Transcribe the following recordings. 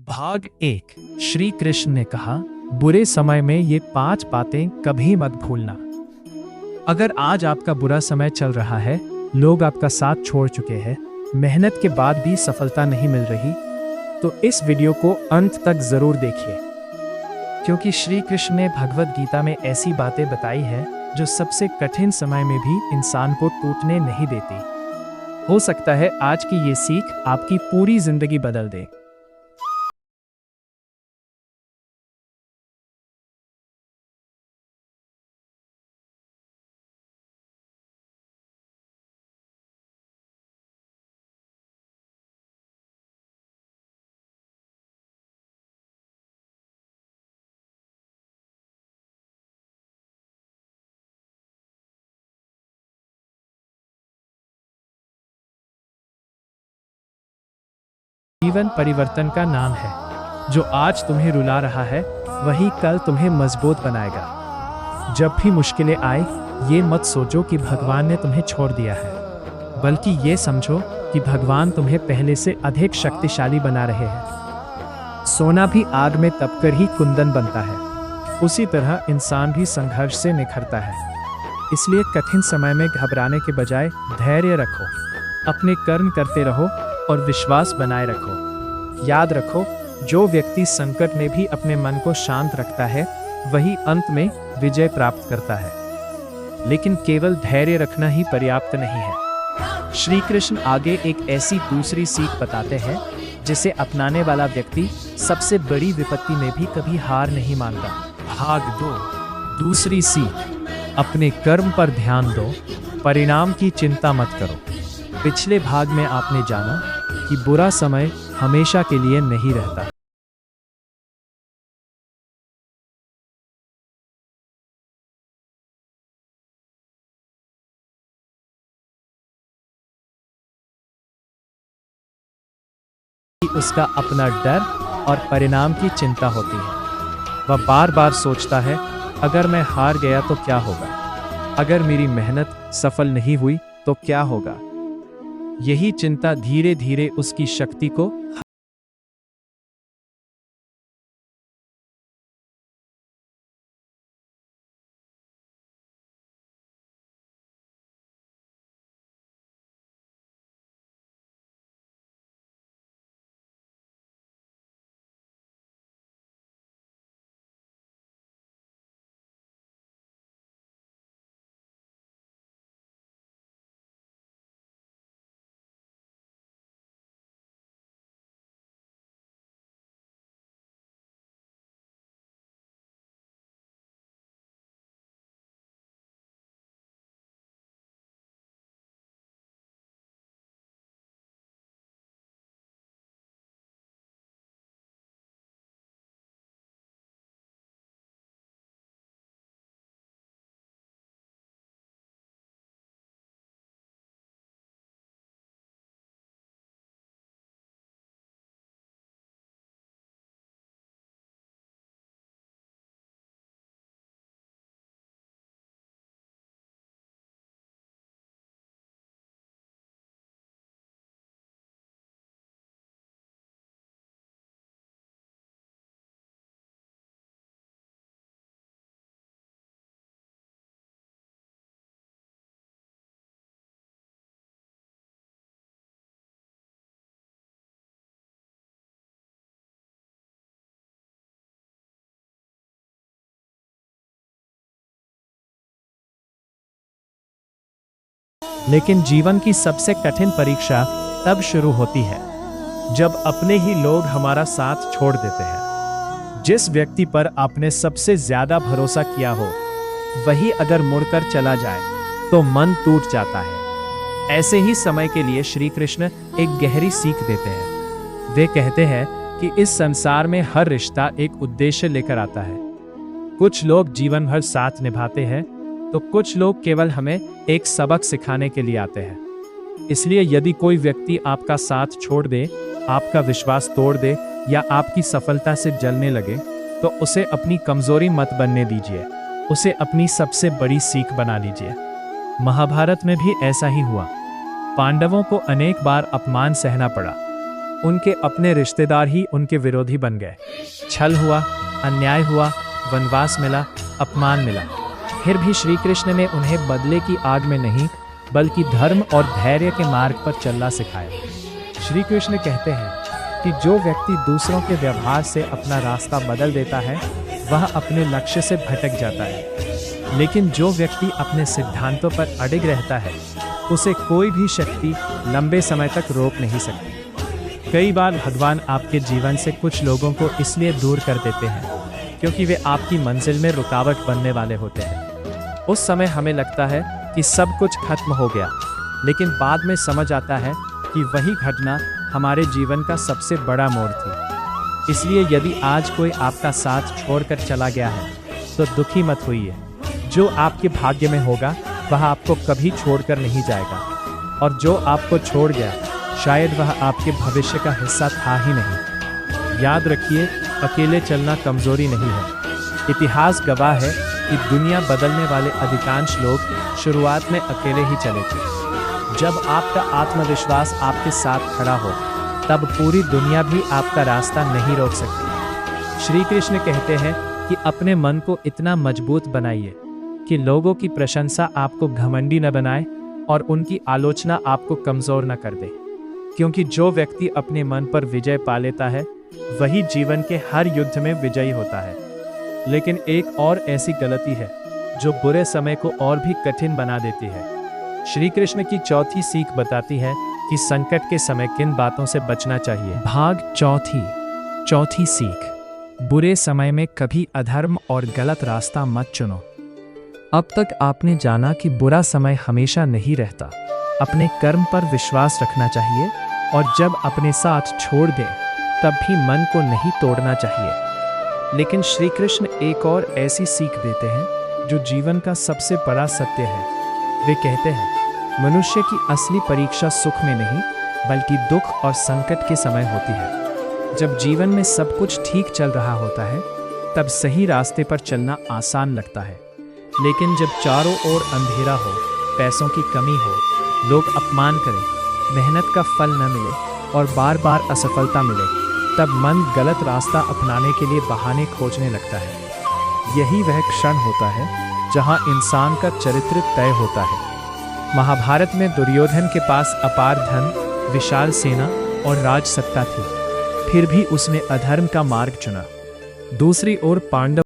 भाग 1। श्री कृष्ण ने कहा, बुरे समय में ये 5 बातें कभी मत भूलना। अगर आज आपका बुरा समय चल रहा है, लोग आपका साथ छोड़ चुके हैं, मेहनत के बाद भी सफलता नहीं मिल रही, तो इस वीडियो को अंत तक जरूर देखिए, क्योंकि श्री कृष्ण ने भगवद गीता में ऐसी बातें बताई हैं जो सबसे कठिन समय में भी इंसान को टूटने नहीं देती। हो सकता है आज की ये सीख आपकी पूरी जिंदगी बदल दे। जीवन परिवर्तन का नाम है। जो आज तुम्हें रुला रहा है, वही कल तुम्हें मजबूत बनाएगा। जब भी मुश्किलें आए, ये मत सोचो कि भगवान ने तुम्हें छोड़ दिया है, बल्कि ये समझो कि भगवान तुम्हें पहले से अधिक शक्तिशाली बना रहे हैं। सोना भी आग में तपकर ही कुंदन बनता है, उसी तरह इंसान भी संघर्ष से निखरता है। इसलिए कठिन समय में घबराने के बजाय धैर्य रखो, अपने कर्म करते रहो और विश्वास बनाए रखो। याद रखो, जो व्यक्ति संकट में भी अपने मन को शांत रखता है, वही अंत में विजय प्राप्त करता है। लेकिन केवल धैर्य रखना ही पर्याप्त नहीं है। श्री कृष्ण आगे एक ऐसी दूसरी सीख बताते हैं जिसे अपनाने वाला व्यक्ति सबसे बड़ी विपत्ति में भी कभी हार नहीं मानता। भाग 2। दूसरी सीख, अपने कर्म पर ध्यान दो, परिणाम की चिंता मत करो। पिछले भाग में आपने जाना कि बुरा समय हमेशा के लिए नहीं रहता। उसका अपना डर और परिणाम की चिंता होती है। वह बार बार सोचता है, अगर मैं हार गया तो क्या होगा? अगर मेरी मेहनत सफल नहीं हुई तो क्या होगा? यही चिंता धीरे धीरे उसकी शक्ति को लेकिन जीवन की सबसे कठिन परीक्षा तब शुरू होती है जब अपने ही लोग हमारा साथ छोड़ देते हैं। जिस व्यक्ति पर आपने सबसे ज्यादा भरोसा किया हो, वही अगर मुड़कर चला जाए तो मन टूट जाता है। ऐसे ही समय के लिए श्री कृष्ण एक गहरी सीख देते हैं। वे कहते हैं कि इस संसार में हर रिश्ता एक उद्देश्य लेकर आता है। कुछ लोग जीवन भर साथ निभाते हैं, तो कुछ लोग केवल हमें एक सबक सिखाने के लिए आते हैं। इसलिए यदि कोई व्यक्ति आपका साथ छोड़ दे, आपका विश्वास तोड़ दे या आपकी सफलता से जलने लगे, तो उसे अपनी कमजोरी मत बनने दीजिए, उसे अपनी सबसे बड़ी सीख बना लीजिए। महाभारत में भी ऐसा ही हुआ। पांडवों को अनेक बार अपमान सहना पड़ा, उनके अपने रिश्तेदार ही उनके विरोधी बन गए। छल हुआ, अन्याय हुआ, वनवास मिला, अपमान मिला। फिर भी श्री कृष्ण ने उन्हें बदले की आग में नहीं, बल्कि धर्म और धैर्य के मार्ग पर चलना सिखाया। श्री कृष्ण कहते हैं कि जो व्यक्ति दूसरों के व्यवहार से अपना रास्ता बदल देता है, वह अपने लक्ष्य से भटक जाता है। लेकिन जो व्यक्ति अपने सिद्धांतों पर अडिग रहता है, उसे कोई भी शक्ति लंबे समय तक रोक नहीं सकती। कई बार भगवान आपके जीवन से कुछ लोगों को इसलिए दूर कर देते हैं क्योंकि वे आपकी मंजिल में रुकावट बनने वाले होते हैं। उस समय हमें लगता है कि सब कुछ खत्म हो गया, लेकिन बाद में समझ आता है कि वही घटना हमारे जीवन का सबसे बड़ा मोड़ थी। इसलिए यदि आज कोई आपका साथ छोड़कर चला गया है, तो दुखी मत होइए। जो आपके भाग्य में होगा, वह आपको कभी छोड़कर नहीं जाएगा, और जो आपको छोड़ गया, शायद वह आपके भविष्य का हिस्सा था ही नहीं। याद रखिए, अकेले चलना कमजोरी नहीं है। इतिहास गवाह है कि दुनिया बदलने वाले अधिकांश लोग शुरुआत में अकेले ही चले थे। जब आपका आत्मविश्वास आपके साथ खड़ा हो, तब पूरी दुनिया भी आपका रास्ता नहीं रोक सकती। श्री कृष्ण कहते हैं कि अपने मन को इतना मजबूत बनाइए कि लोगों की प्रशंसा आपको घमंडी न बनाए और उनकी आलोचना आपको कमजोर न कर दे। क्योंकि जो व्यक्ति अपने मन पर विजय पा लेता है, वही जीवन के हर युद्ध में विजयी होता है। लेकिन एक और ऐसी गलती है जो बुरे समय को और भी कठिन बना देती है। श्री कृष्ण की चौथी सीख बताती है कि संकट के समय किन बातों से बचना चाहिए। भाग चौथी सीख, बुरे समय में कभी अधर्म और गलत रास्ता मत चुनो। अब तक आपने जाना कि बुरा समय हमेशा नहीं रहता। अपने कर्म पर विश्वास रखना चाहिए, और जब अपने साथ छोड़ दें, तब भी मन को नहीं तोड़ना चाहिए। लेकिन श्री कृष्ण एक और ऐसी सीख देते हैं जो जीवन का सबसे बड़ा सत्य है। वे कहते हैं, मनुष्य की असली परीक्षा सुख में नहीं, बल्कि दुख और संकट के समय होती है। जब जीवन में सब कुछ ठीक चल रहा होता है, तब सही रास्ते पर चलना आसान लगता है। लेकिन जब चारों ओर अंधेरा हो, पैसों की कमी हो, लोग अपमान करें, मेहनत का फल न मिले और बार बार असफलता मिले, तब मन गलत रास्ता अपनाने के लिए बहाने खोजने लगता है। यही वह क्षण होता है जहां इंसान का चरित्र तय होता है। महाभारत में दुर्योधन के पास अपार धन, विशाल सेना और राज सत्ता थी, फिर भी उसने अधर्म का मार्ग चुना। दूसरी ओर पांडव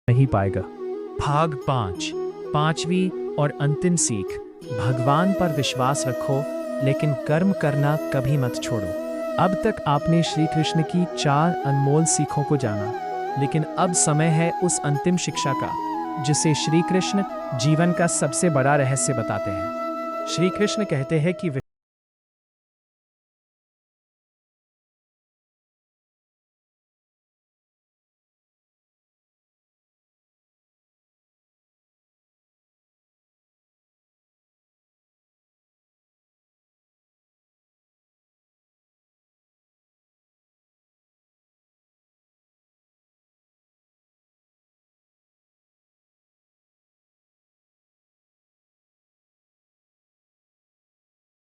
नहीं पाएगा। भाग 5, पांचवी और अंतिम सीख, भगवान पर विश्वास रखो, लेकिन कर्म करना कभी मत छोड़ो। अब तक आपने श्री कृष्ण की 4 अनमोल सीखों को जाना, लेकिन अब समय है उस अंतिम शिक्षा का, जिसे श्री कृष्ण जीवन का सबसे बड़ा रहस्य बताते हैं। श्री कृष्ण कहते हैं कि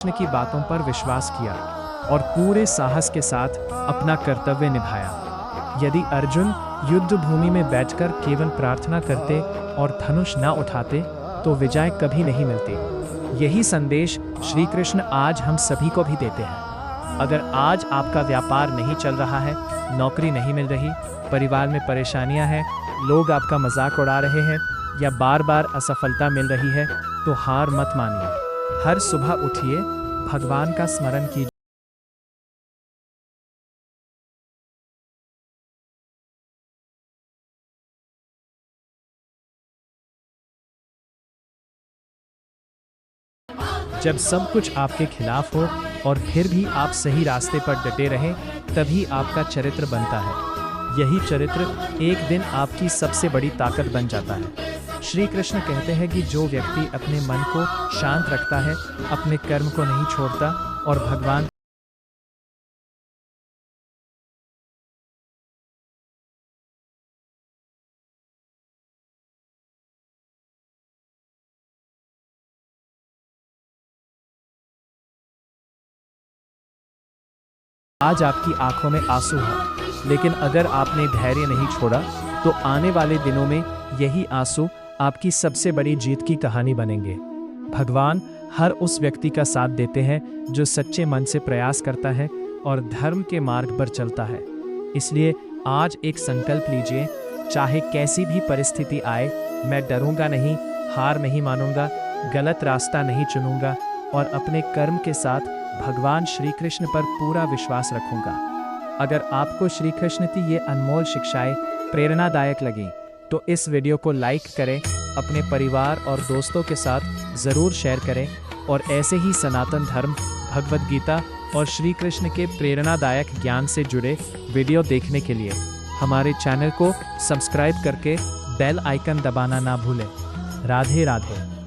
कृष्ण की बातों पर विश्वास किया और पूरे साहस के साथ अपना कर्तव्य निभाया। यदि अर्जुन युद्ध भूमि में बैठकर केवल प्रार्थना करते और धनुष न उठाते तो विजय कभी नहीं मिलती। यही संदेश श्री कृष्ण आज हम सभी को भी देते हैं। अगर आज आपका व्यापार नहीं चल रहा है, नौकरी नहीं मिल रही, परिवार में परेशानियां हैं, लोग आपका मजाक उड़ा रहे हैं या बार बार असफलता मिल रही है, तो हार मत मानिए। हर सुबह उठिए, भगवान का स्मरण कीजिए। जब सब कुछ आपके खिलाफ हो और फिर भी आप सही रास्ते पर डटे रहें, तभी आपका चरित्र बनता है। यही चरित्र एक दिन आपकी सबसे बड़ी ताकत बन जाता है। श्री कृष्ण कहते हैं कि जो व्यक्ति अपने मन को शांत रखता है, अपने कर्म को नहीं छोड़ता और भगवान आज आपकी आंखों में आंसू है, लेकिन अगर आपने धैर्य नहीं छोड़ा तो आने वाले दिनों में यही आंसू आपकी सबसे बड़ी जीत की कहानी बनेंगे। भगवान हर उस व्यक्ति का साथ देते हैं जो सच्चे मन से प्रयास करता है और धर्म के मार्ग पर चलता है। इसलिए आज एक संकल्प लीजिए, चाहे कैसी भी परिस्थिति आए, मैं डरूंगा नहीं, हार नहीं मानूंगा, गलत रास्ता नहीं चुनूंगा और अपने कर्म के साथ भगवान श्री कृष्ण पर पूरा विश्वास रखूंगा। अगर आपको श्री कृष्ण की ये अनमोल शिक्षाएं प्रेरणादायक लगी तो इस वीडियो को लाइक करें, अपने परिवार और दोस्तों के साथ ज़रूर शेयर करें और ऐसे ही सनातन धर्म, भगवद गीता और श्री कृष्ण के प्रेरणादायक ज्ञान से जुड़े वीडियो देखने के लिए हमारे चैनल को सब्सक्राइब करके बेल आइकन दबाना ना भूलें। राधे राधे।